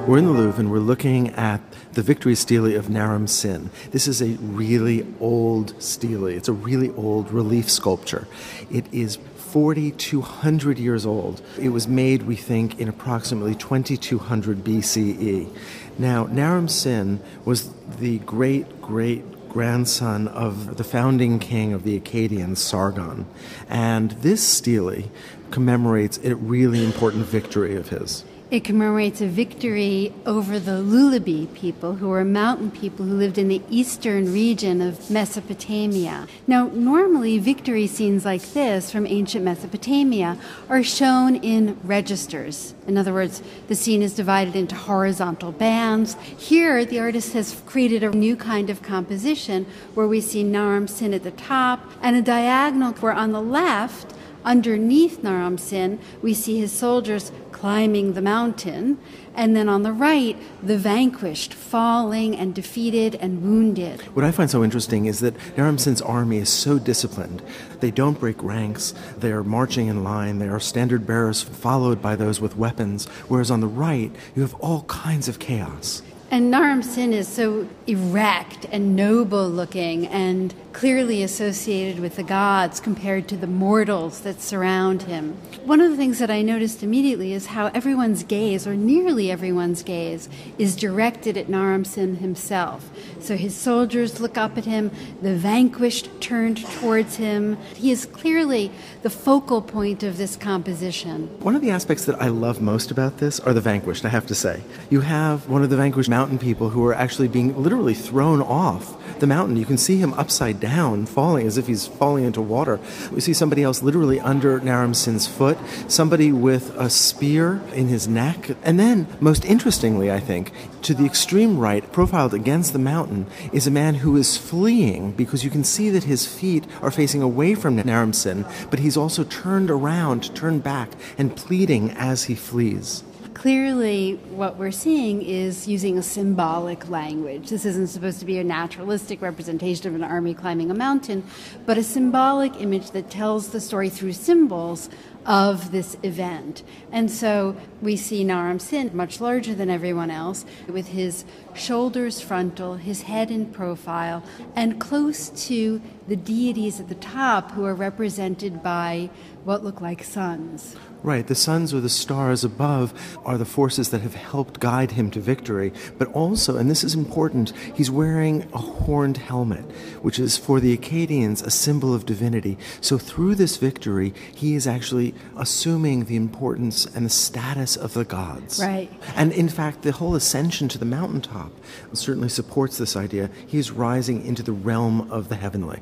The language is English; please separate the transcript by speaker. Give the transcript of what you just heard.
Speaker 1: We're in the Louvre and we're looking at the Victory Stele of Naram-Sin. This is a really old stele. It's a really old relief sculpture. It is 4,200 years old. It was made, we think, in approximately 2200 B.C.E. Now, Naram-Sin was the great-grandson of the founding king of the Akkadians, Sargon. And this stele commemorates a really important victory of his.
Speaker 2: It commemorates a victory over the Lullubi people, who were mountain people who lived in the eastern region of Mesopotamia. Now, normally victory scenes like this from ancient Mesopotamia are shown in registers. In other words, the scene is divided into horizontal bands. Here, the artist has created a new kind of composition where we see Naram-Sin at the top and a diagonal where on the left, underneath Naram-Sin, we see his soldiers climbing the mountain, and then on the right, the vanquished, falling and defeated and wounded.
Speaker 1: What I find so interesting is that Naram-Sin's army is so disciplined. They don't break ranks. They are marching in line. They are standard bearers followed by those with weapons, whereas on the right, you have all kinds of chaos.
Speaker 2: And Naram-Sin is so erect and noble looking and clearly associated with the gods compared to the mortals that surround him. One of the things that I noticed immediately is how everyone's gaze, or nearly everyone's gaze, is directed at Naram-Sin himself. So his soldiers look up at him, the vanquished turned towards him. He is clearly the focal point of this composition.
Speaker 1: One of the aspects that I love most about this are the vanquished, I have to say. You have one of the vanquished mountain people who are actually being literally thrown off the mountain. You can see him upside down, falling as if he's falling into water. We see somebody else literally under Naram-Sin's foot, somebody with a spear in his neck. And then, most interestingly, I think, to the extreme right, profiled against the mountain, is a man who is fleeing because you can see that his feet are facing away from Naram-Sin, but he's also turned around, turned back, and pleading as he flees.
Speaker 2: Clearly, what we're seeing is using a symbolic language. This isn't supposed to be a naturalistic representation of an army climbing a mountain, but a symbolic image that tells the story through symbols of this event. And so we see Naram-Sin, much larger than everyone else, with his shoulders frontal, his head in profile, and close to the deities at the top who are represented by what look like suns.
Speaker 1: Right, the suns or the stars above are the forces that have helped guide him to victory, but also, and this is important, he's wearing a horned helmet, which is for the Akkadians a symbol of divinity. So through this victory, he is actually assuming the importance and the status of the gods.
Speaker 2: Right.
Speaker 1: And in fact, the whole ascension to the mountaintop certainly supports this idea. He is rising into the realm of the heavenly.